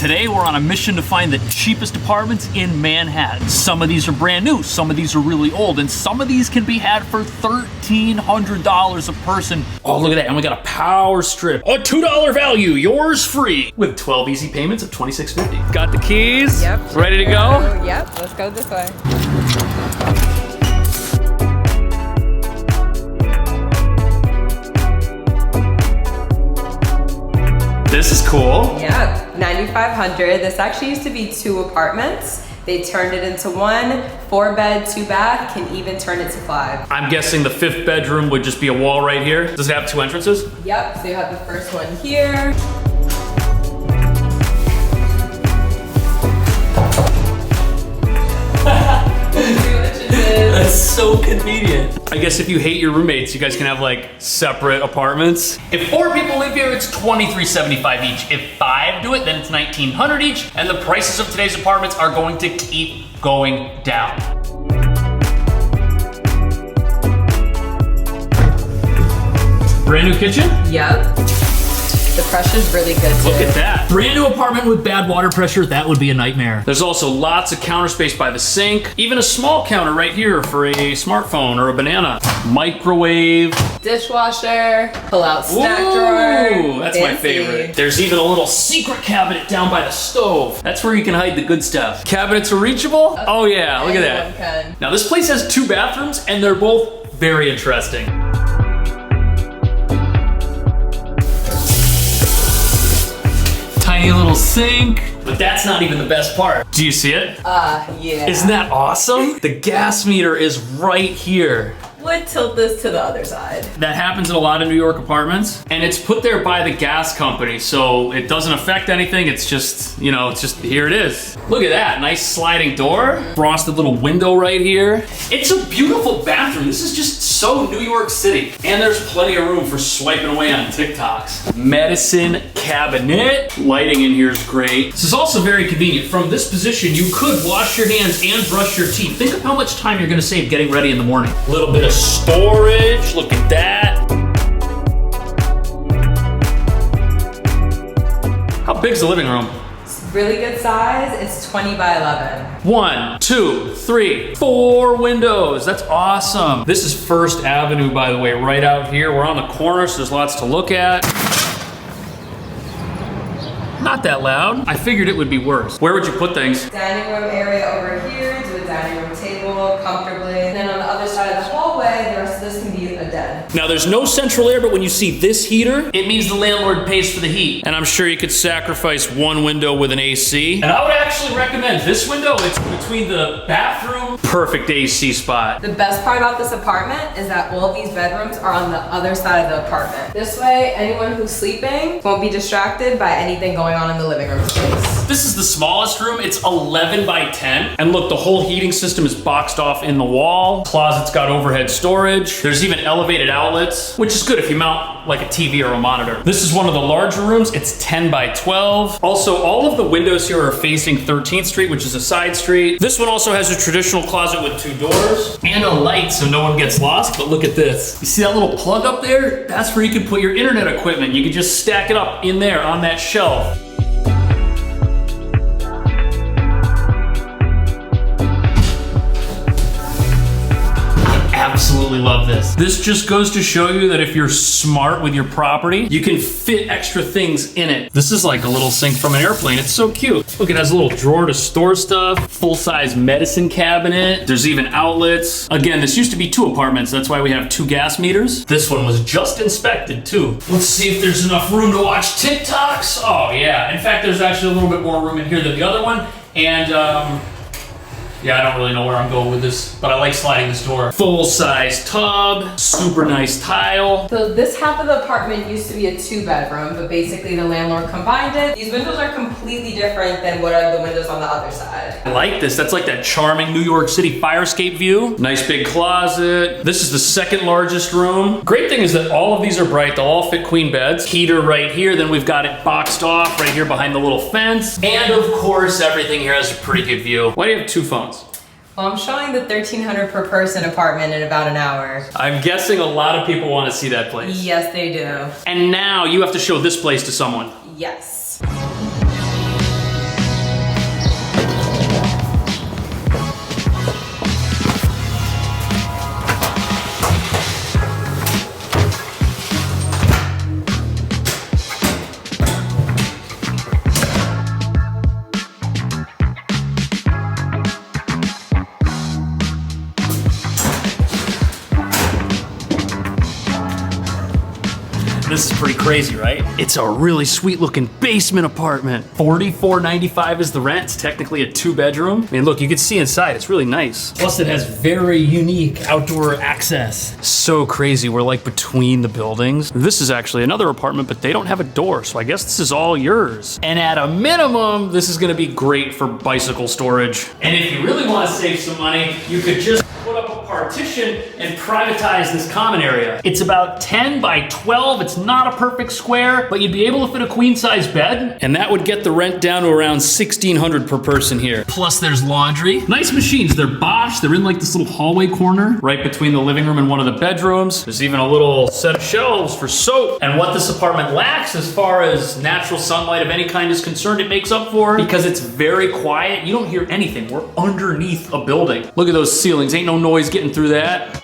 Today we're on a mission to find the cheapest apartments in Manhattan. Some of these are brand new, some of these are really old, and some of these can be had for $1,300 a person. Oh, look at that, and we got a power strip. A $2 value, yours free, with 12 easy payments of $26.50. Got the keys? Yep. Ready to go? Yep, let's go this way. This is cool. Yeah, 9,500. This actually used to be 2 apartments. They turned it into 1, 4-bed, 2-bath, can even turn it to 5. I'm guessing the 5th bedroom would just be a wall right here. Does it have 2 entrances? Yep, so you have the first one here. That's so convenient. I guess if you hate your roommates, you guys can have like separate apartments. If 4 people live here, it's $23.75 each. If 5 do it, then it's $1,900 each. And the prices of today's apartments are going to keep going down. Brand new kitchen? Yep. The pressure's really good too. Look at that. Brand new apartment with bad water pressure, that would be a nightmare. There's also lots of counter space by the sink. Even a small counter right here for a smartphone or a banana. Microwave. Dishwasher, pull-out snack Ooh, drawer. that's my favorite. There's even a little secret cabinet down by the stove. That's where you can hide the good stuff. Cabinets are reachable? Oh yeah, look at that. Can. Now this place has 2 bathrooms and they're both very interesting. Tiny little sink, but that's not even the best part. Do you see it? Yeah. Isn't that awesome? The gas meter is right here. Would tilt this to the other side. That happens in a lot of New York apartments, and it's put there by the gas company, so it doesn't affect anything. It's just, you know, it's just, here it is. Look at that, nice sliding door. Frosted little window right here. It's a beautiful bathroom. This is just so New York City. And there's plenty of room for swiping away on TikToks. Medicine cabinet. Lighting in here is great. This is also very convenient. From this position, you could wash your hands and brush your teeth. Think of how much time you're gonna save getting ready in the morning. A little bit of storage, look at that. How big's the living room? It's really good size. It's 20 by 11. 1, 2, 3, 4 windows. That's awesome. This is First Avenue, by the way, right out here. We're on the corner, so there's lots to look at. Not that loud. I figured it would be worse. Where would you put things? Dining room area over here, do a dining room table comfortably. And then on the other side of the hallway, the rest of this can be a den. Now there's no central air, but when you see this heater, it means the landlord pays for the heat. And I'm sure you could sacrifice 1 window with an AC. And I would actually recommend this window. It's between the bathroom. Perfect AC spot. The best part about this apartment is that all these bedrooms are on the other side of the apartment. This way, anyone who's sleeping won't be distracted by anything going on in the living room space. This is the smallest room. It's 11 by 10. And look, the whole heating system is boxed off in the wall. Closet's got overhead storage. There's even elevated outlets, which is good if you mount like a TV or a monitor. This is one of the larger rooms. It's 10 by 12. Also, all of the windows here are facing 13th Street, which is a side street. This one also has a traditional closet with 2 doors and a light so no one gets lost. But look at this. You see that little plug up there? That's where you can put your internet equipment. You can just stack it up in there on that shelf. Absolutely love this. This just goes to show you that if you're smart with your property, you can fit extra things in it. This is like a little sink from an airplane. It's so cute. Look, it has a little drawer to store stuff, full-size medicine cabinet. There's even outlets. Again, this used to be 2 apartments. That's why we have 2 gas meters. This one was just inspected too. Let's see if there's enough room to watch TikToks. Oh yeah. In fact, there's actually a little bit more room in here than the other one. And yeah, I don't really know where I'm going with this, but I like sliding this door. Full-size tub, super nice tile. So this half of the apartment used to be a 2-bedroom, but basically the landlord combined it. These windows are completely different than what are the windows on the other side. I like this. That's like that charming New York City fire escape view. Nice big closet. This is the 2nd largest room. Great thing is that all of these are bright. They'll all fit queen beds. Heater right here. Then we've got it boxed off right here behind the little fence. And of course, everything here has a pretty good view. Why do you have 2 phones? Well, I'm showing the $1,300 per person apartment in about an hour. I'm guessing a lot of people want to see that place. Yes, they do. And now you have to show this place to someone. Yes. This is pretty crazy, right? It's a really sweet looking basement apartment. $44.95 is the rent. It's technically a 2-bedroom. I mean, look, you can see inside. It's really nice. Plus, it has very unique outdoor access. So crazy. We're like between the buildings. This is actually another apartment, but they don't have a door, so I guess this is all yours. And at a minimum, this is gonna be great for bicycle storage. And if you really want to save some money, you could just put up a partition and privatize this common area. It's about 10 by 12. It's not a perfect square, but you'd be able to fit a queen size bed, and that would get the rent down to around $1,600 per person here. Plus there's laundry. Nice machines. They're Bosch. They're in like this little hallway corner right between the living room and one of the bedrooms. There's even a little set of shelves for soap. And what this apartment lacks as far as natural sunlight of any kind is concerned, it makes up for because it's very quiet. You don't hear anything. We're underneath a building. Look at those ceilings. Ain't no noise getting through that.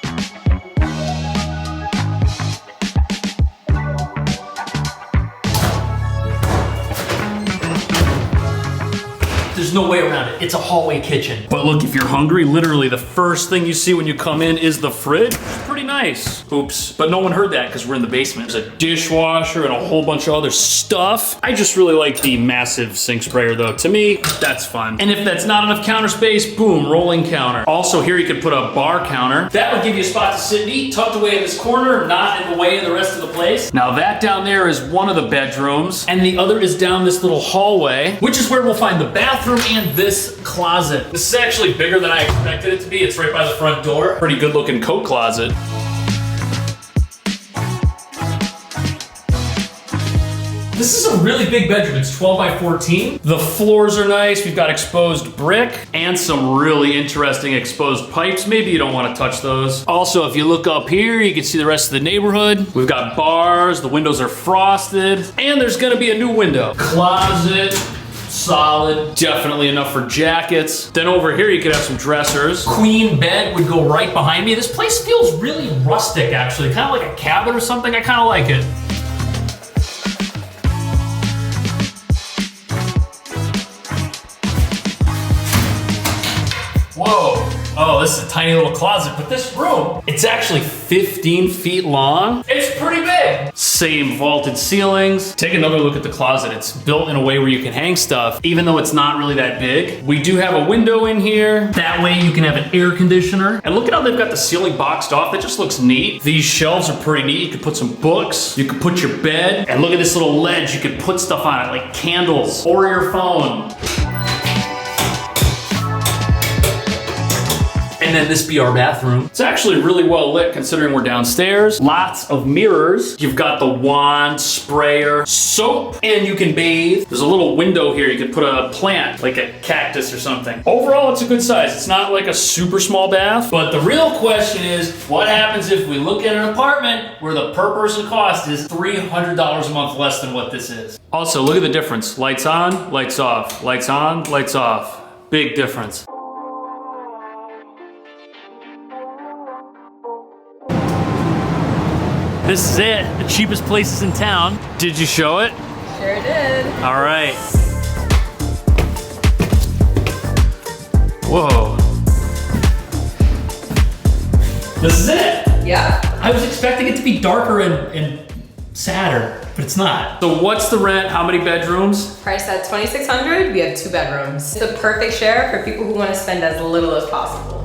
There's no way around it. It's a hallway kitchen. But look, if you're hungry, literally the first thing you see when you come in is the fridge. It's pretty nice. Oops, but no one heard that because we're in the basement. There's a dishwasher and a whole bunch of other stuff. I just really like the massive sink sprayer though. To me, that's fun. And if that's not enough counter space, boom, rolling counter. Also here you could put a bar counter. That would give you a spot to sit and eat, tucked away in this corner, not in the way of the rest of the place. Now that down there is one of the bedrooms, and the other is down this little hallway, which is where we'll find the bathroom and this closet. This is actually bigger than I expected it to be. It's right by the front door. Pretty good looking coat closet. This is a really big bedroom. It's 12 by 14. The floors are nice. We've got exposed brick and some really interesting exposed pipes. Maybe you don't want to touch those. Also, if you look up here, you can see the rest of the neighborhood. We've got bars. The windows are frosted. And there's going to be a new window. Closet. Solid, definitely enough for jackets. Then over here you could have some dressers. Queen bed would go right behind me. This place feels really rustic actually, kind of like a cabin or something. I kind of like it. Whoa. Oh, this is a tiny little closet, but this room, it's actually 15 feet long. It's pretty big. Same vaulted ceilings. Take another look at the closet. It's built in a way where you can hang stuff, even though it's not really that big. We do have a window in here. That way you can have an air conditioner. And look at how they've got the ceiling boxed off. That just looks neat. These shelves are pretty neat. You could put some books. You could put your bed. And look at this little ledge. You could put stuff on it, like candles or your phone. And then this be our bathroom. It's actually really well lit considering we're downstairs. Lots of mirrors. You've got the wand, sprayer, soap, and you can bathe. There's a little window here. You could put a plant, like a cactus or something. Overall, it's a good size. It's not like a super small bath, but the real question is, what happens if we look at an apartment where the per person cost is $300 a month less than what this is? Also, look at the difference. Lights on, lights off. Lights on, lights off. Big difference. This is it, the cheapest places in town. Did you show it? Sure did. All right. Whoa. This is it. Yeah. I was expecting it to be darker and sadder, but it's not. So what's the rent? How many bedrooms? Price at $2,600. We have 2 bedrooms. It's the perfect share for people who want to spend as little as possible.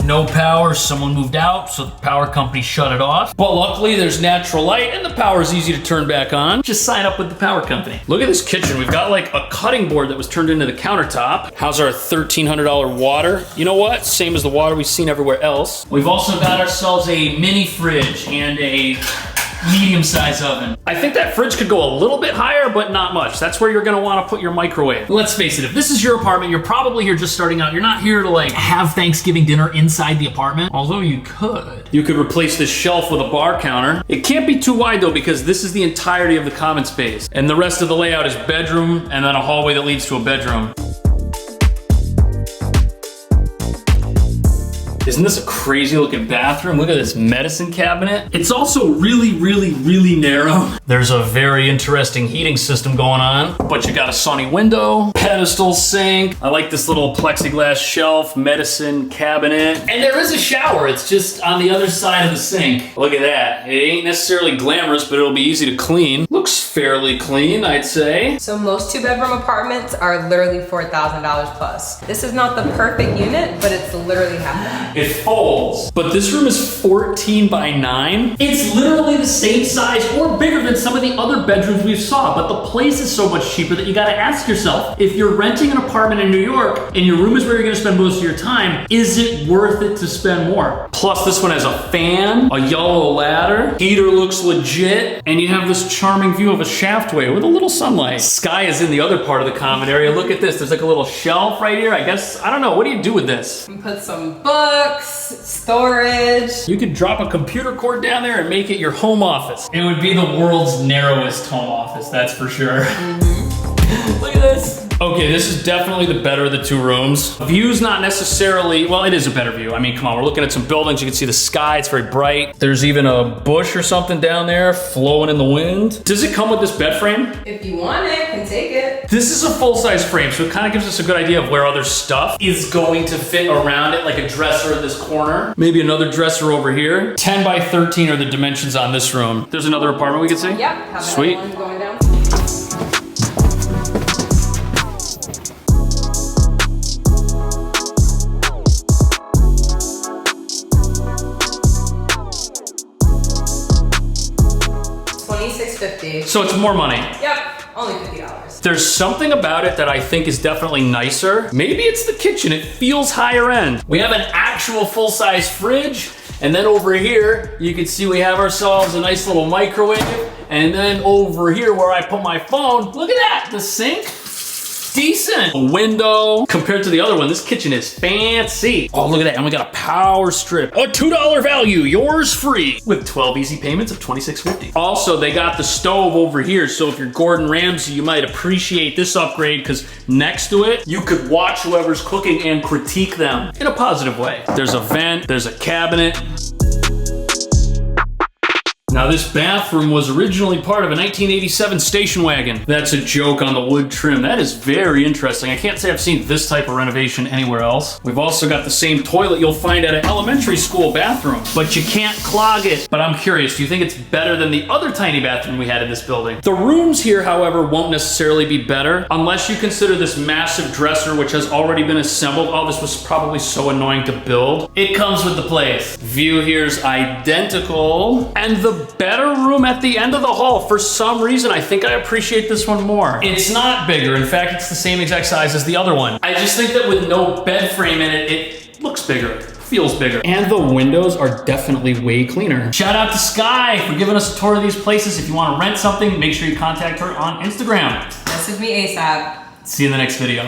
No power, someone moved out, so the power company shut it off. But luckily there's natural light and the power is easy to turn back on. Just sign up with the power company. Look at this kitchen. We've got like a cutting board that was turned into the countertop. How's our $1,300 water? You know what? Same as the water we've seen everywhere else. We've also got ourselves a mini fridge and a medium-sized oven. I think that fridge could go a little bit higher, but not much. That's where you're gonna wanna put your microwave. Let's face it, if this is your apartment, you're probably here just starting out. You're not here to like have Thanksgiving dinner inside the apartment, although you could. You could replace this shelf with a bar counter. It can't be too wide though, because this is the entirety of the common space. And the rest of the layout is bedroom and then a hallway that leads to a bedroom. Isn't this a crazy looking bathroom? Look at this medicine cabinet. It's also really, really, really narrow. There's a very interesting heating system going on, but you got a sunny window, pedestal sink. I like this little plexiglass shelf, medicine cabinet. And there is a shower. It's just on the other side of the sink. Look at that. It ain't necessarily glamorous, but it'll be easy to clean. Looks fairly clean, I'd say. So most 2-bedroom apartments are literally $4,000 plus. This is not the perfect unit, but it's literally half that. It folds, but this room is 14 by 9. It's literally the same size or bigger than some of the other bedrooms we've saw, but the place is so much cheaper that you gotta ask yourself, if you're renting an apartment in New York and your room is where you're gonna spend most of your time, is it worth it to spend more? Plus this one has a fan, a yellow ladder, heater looks legit, and you have this charming view of a shaftway with a little sunlight. Sky is in the other part of the common area. Look at this, there's like a little shelf right here. I guess, I don't know, what do you do with this? You put some books, storage. You could drop a computer cord down there and make it your home office. It would be the world's narrowest home office, that's for sure. Look at this. Okay, this is definitely the better of the 2 rooms. View's not necessarily, well, it is a better view. I mean, come on, we're looking at some buildings. You can see the sky, it's very bright. There's even a bush or something down there flowing in the wind. Does it come with this bed frame? If you want it, you can take it. This is a full-size frame, so it kind of gives us a good idea of where other stuff is going to fit around it, like a dresser in this corner. Maybe another dresser over here. 10 by 13 are the dimensions on this room. There's another apartment we can see? Yep. Have Sweet. one going down. $26.50. So it's more money. Yep, only $50. There's something about it that I think is definitely nicer. Maybe it's the kitchen, it feels higher end. We have an actual full-size fridge, and then over here, you can see we have ourselves a nice little microwave, and then over here where I put my phone, look at that, the sink. Decent. A window. Compared to the other one, this kitchen is fancy. Oh, look at that. And we got a power strip. A $2 value, yours free. With 12 easy payments of $26.50. Also, they got the stove over here. So if you're Gordon Ramsay, you might appreciate this upgrade because next to it, you could watch whoever's cooking and critique them in a positive way. There's a vent, there's a cabinet. Now this bathroom was originally part of a 1987 station wagon. That's a joke on the wood trim. That is very interesting. I can't say I've seen this type of renovation anywhere else. We've also got the same toilet you'll find at an elementary school bathroom, but you can't clog it. But I'm curious, do you think it's better than the other tiny bathroom we had in this building? The rooms here, however, won't necessarily be better unless you consider this massive dresser, which has already been assembled. Oh, this was probably so annoying to build. It comes with the place. View here's identical. And the better room at the end of the hall. For some reason, I think I appreciate this one more. It's not bigger. In fact, it's the same exact size as the other one. I just think that with no bed frame in it, it looks bigger. Feels bigger. And the windows are definitely way cleaner. Shout out to Sky for giving us a tour of these places. If you want to rent something, make sure you contact her on Instagram. Message me ASAP. See you in the next video.